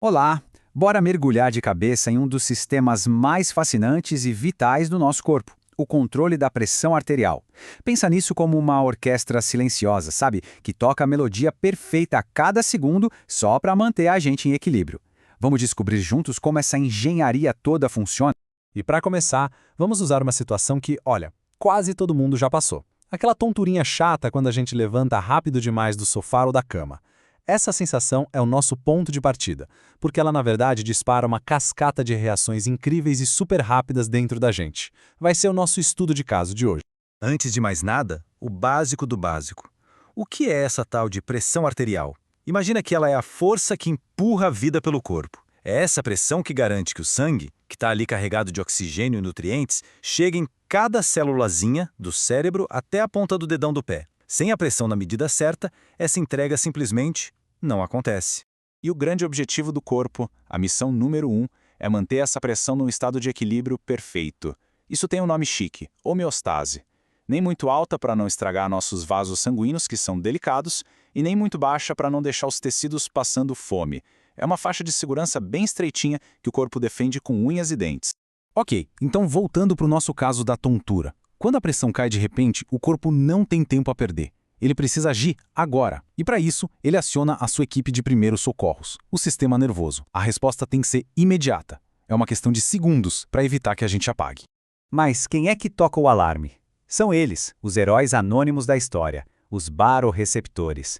Olá! Bora mergulhar de cabeça em um dos sistemas mais fascinantes e vitais do nosso corpo, o controle da pressão arterial. Pensa nisso como uma orquestra silenciosa, sabe? Que toca a melodia perfeita a cada segundo só para manter a gente em equilíbrio. Vamos descobrir juntos como essa engenharia toda funciona? E para começar, vamos usar uma situação que, olha, quase todo mundo já passou. Aquela tonturinha chata quando a gente levanta rápido demais do sofá ou da cama. Essa sensação é o nosso ponto de partida, porque ela na verdade dispara uma cascata de reações incríveis e super rápidas dentro da gente. Vai ser o nosso estudo de caso de hoje. Antes de mais nada, o básico do básico. O que é essa tal de pressão arterial? Imagina que ela é a força que empurra a vida pelo corpo. É essa pressão que garante que o sangue, que está ali carregado de oxigênio e nutrientes, chegue em cada célulazinha do cérebro até a ponta do dedão do pé. Sem a pressão na medida certa, essa entrega simplesmente não acontece. E o grande objetivo do corpo, a missão número 1, é manter essa pressão num estado de equilíbrio perfeito. Isso tem um nome chique, homeostase. Nem muito alta para não estragar nossos vasos sanguíneos, que são delicados, e nem muito baixa para não deixar os tecidos passando fome. É uma faixa de segurança bem estreitinha que o corpo defende com unhas e dentes. Ok, então voltando para o nosso caso da tontura. Quando a pressão cai de repente, o corpo não tem tempo a perder. Ele precisa agir agora. E para isso, ele aciona a sua equipe de primeiros socorros, o sistema nervoso. A resposta tem que ser imediata. É uma questão de segundos para evitar que a gente apague. Mas quem é que toca o alarme? São eles, os heróis anônimos da história, os barorreceptores.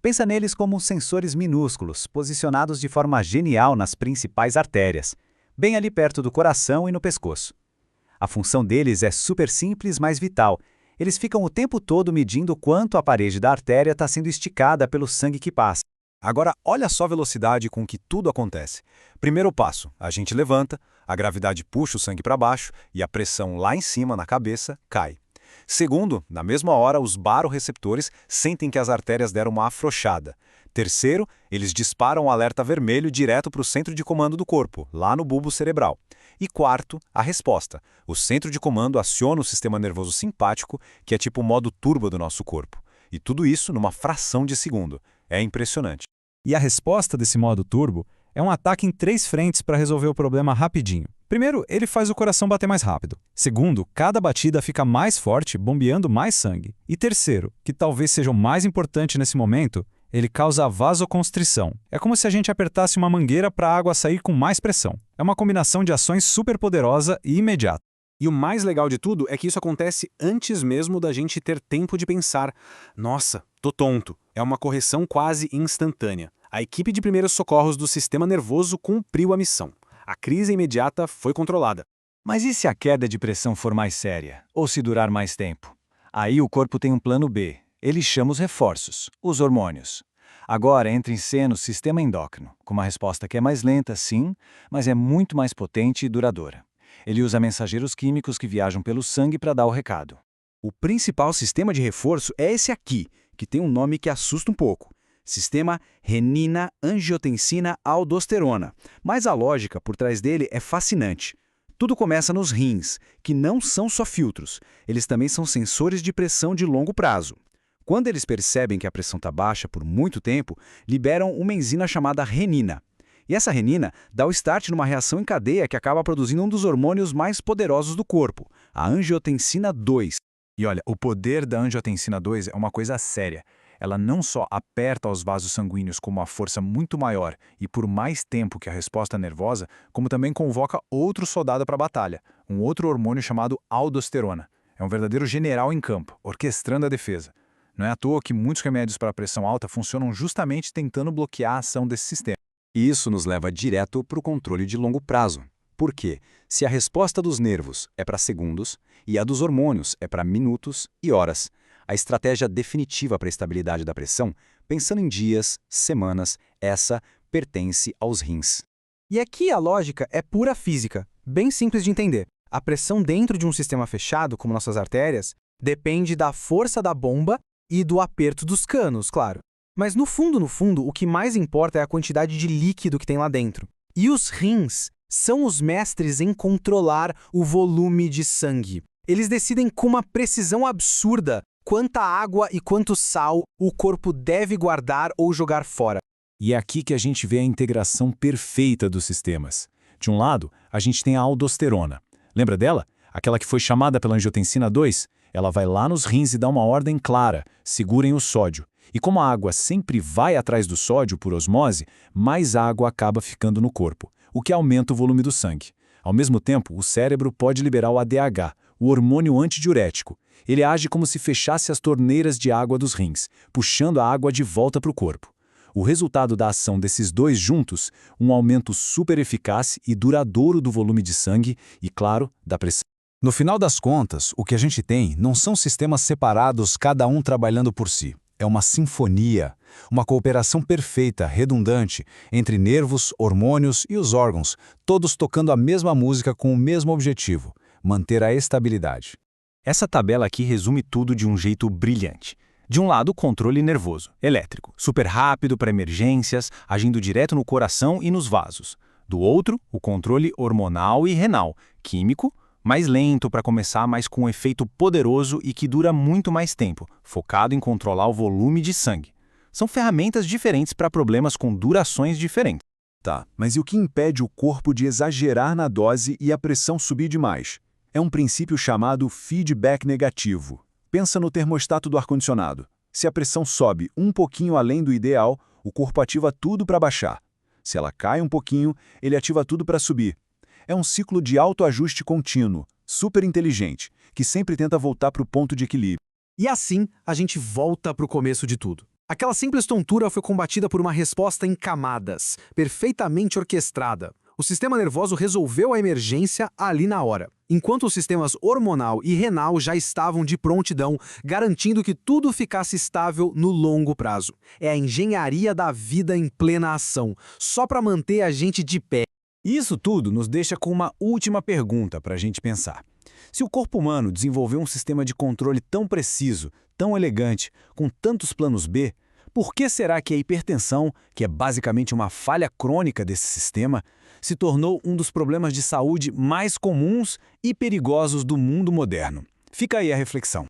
Pensa neles como sensores minúsculos, posicionados de forma genial nas principais artérias, bem ali perto do coração e no pescoço. A função deles é super simples, mas vital. Eles ficam o tempo todo medindo quanto a parede da artéria está sendo esticada pelo sangue que passa. Agora, olha só a velocidade com que tudo acontece. Primeiro passo, a gente levanta, a gravidade puxa o sangue para baixo e a pressão lá em cima, na cabeça, cai. Segundo, na mesma hora, os barorreceptores sentem que as artérias deram uma afrouxada. Terceiro, eles disparam um alerta vermelho direto para o centro de comando do corpo, lá no bulbo cerebral. E quarto, a resposta. O centro de comando aciona o sistema nervoso simpático, que é tipo o modo turbo do nosso corpo. E tudo isso numa fração de segundo. É impressionante. E a resposta desse modo turbo é um ataque em 3 frentes para resolver o problema rapidinho. Primeiro, ele faz o coração bater mais rápido. Segundo, cada batida fica mais forte, bombeando mais sangue. E terceiro, que talvez seja o mais importante nesse momento, ele causa vasoconstrição. É como se a gente apertasse uma mangueira para a água sair com mais pressão. É uma combinação de ações super poderosa e imediata. E o mais legal de tudo é que isso acontece antes mesmo da gente ter tempo de pensar: nossa, tô tonto. É uma correção quase instantânea. A equipe de primeiros socorros do sistema nervoso cumpriu a missão. A crise imediata foi controlada. Mas e se a queda de pressão for mais séria? Ou se durar mais tempo? Aí o corpo tem um plano B. Ele chama os reforços, os hormônios. Agora entra em cena o sistema endócrino, com uma resposta que é mais lenta, sim, mas é muito mais potente e duradoura. Ele usa mensageiros químicos que viajam pelo sangue para dar o recado. O principal sistema de reforço é esse aqui, que tem um nome que assusta um pouco. Sistema renina-angiotensina-aldosterona. Mas a lógica por trás dele é fascinante. Tudo começa nos rins, que não são só filtros. Eles também são sensores de pressão de longo prazo. Quando eles percebem que a pressão está baixa por muito tempo, liberam uma enzima chamada renina. E essa renina dá o start numa reação em cadeia que acaba produzindo um dos hormônios mais poderosos do corpo, a angiotensina 2. E olha, o poder da angiotensina 2 é uma coisa séria. Ela não só aperta os vasos sanguíneos com uma força muito maior e por mais tempo que a resposta nervosa, como também convoca outro soldado para a batalha, um outro hormônio chamado aldosterona. É um verdadeiro general em campo, orquestrando a defesa. Não é à toa que muitos remédios para a pressão alta funcionam justamente tentando bloquear a ação desse sistema. E isso nos leva direto para o controle de longo prazo. Por quê? Se a resposta dos nervos é para segundos e a dos hormônios é para minutos e horas, a estratégia definitiva para a estabilidade da pressão, pensando em dias, semanas, essa pertence aos rins. E aqui a lógica é pura física, bem simples de entender. A pressão dentro de um sistema fechado, como nossas artérias, depende da força da bomba e do aperto dos canos, claro. Mas no fundo, o que mais importa é a quantidade de líquido que tem lá dentro. E os rins são os mestres em controlar o volume de sangue. Eles decidem com uma precisão absurda quanta água e quanto sal o corpo deve guardar ou jogar fora. E é aqui que a gente vê a integração perfeita dos sistemas. De um lado, a gente tem a aldosterona. Lembra dela? Aquela que foi chamada pela angiotensina 2? Ela vai lá nos rins e dá uma ordem clara: segurem o sódio. E como a água sempre vai atrás do sódio por osmose, mais água acaba ficando no corpo, o que aumenta o volume do sangue. Ao mesmo tempo, o cérebro pode liberar o ADH, o hormônio antidiurético. Ele age como se fechasse as torneiras de água dos rins, puxando a água de volta para o corpo. O resultado da ação desses dois juntos, um aumento super eficaz e duradouro do volume de sangue e, claro, da pressão. No final das contas, o que a gente tem não são sistemas separados, cada um trabalhando por si. É uma sinfonia, uma cooperação perfeita, redundante, entre nervos, hormônios e os órgãos, todos tocando a mesma música com o mesmo objetivo: manter a estabilidade. Essa tabela aqui resume tudo de um jeito brilhante. De um lado, o controle nervoso, elétrico, super rápido para emergências, agindo direto no coração e nos vasos. Do outro, o controle hormonal e renal, químico, mais lento para começar, mas com um efeito poderoso e que dura muito mais tempo, focado em controlar o volume de sangue. São ferramentas diferentes para problemas com durações diferentes. Tá, mas e o que impede o corpo de exagerar na dose e a pressão subir demais? É um princípio chamado feedback negativo. Pensa no termostato do ar-condicionado. Se a pressão sobe um pouquinho além do ideal, o corpo ativa tudo para baixar. Se ela cai um pouquinho, ele ativa tudo para subir. É um ciclo de autoajuste contínuo, super inteligente, que sempre tenta voltar para o ponto de equilíbrio. E assim, a gente volta para o começo de tudo. Aquela simples tontura foi combatida por uma resposta em camadas, perfeitamente orquestrada. O sistema nervoso resolveu a emergência ali na hora, enquanto os sistemas hormonal e renal já estavam de prontidão, garantindo que tudo ficasse estável no longo prazo. É a engenharia da vida em plena ação, só para manter a gente de pé. Isso tudo nos deixa com uma última pergunta para a gente pensar. Se o corpo humano desenvolveu um sistema de controle tão preciso, tão elegante, com tantos planos B, por que será que a hipertensão, que é basicamente uma falha crônica desse sistema, se tornou um dos problemas de saúde mais comuns e perigosos do mundo moderno? Fica aí a reflexão.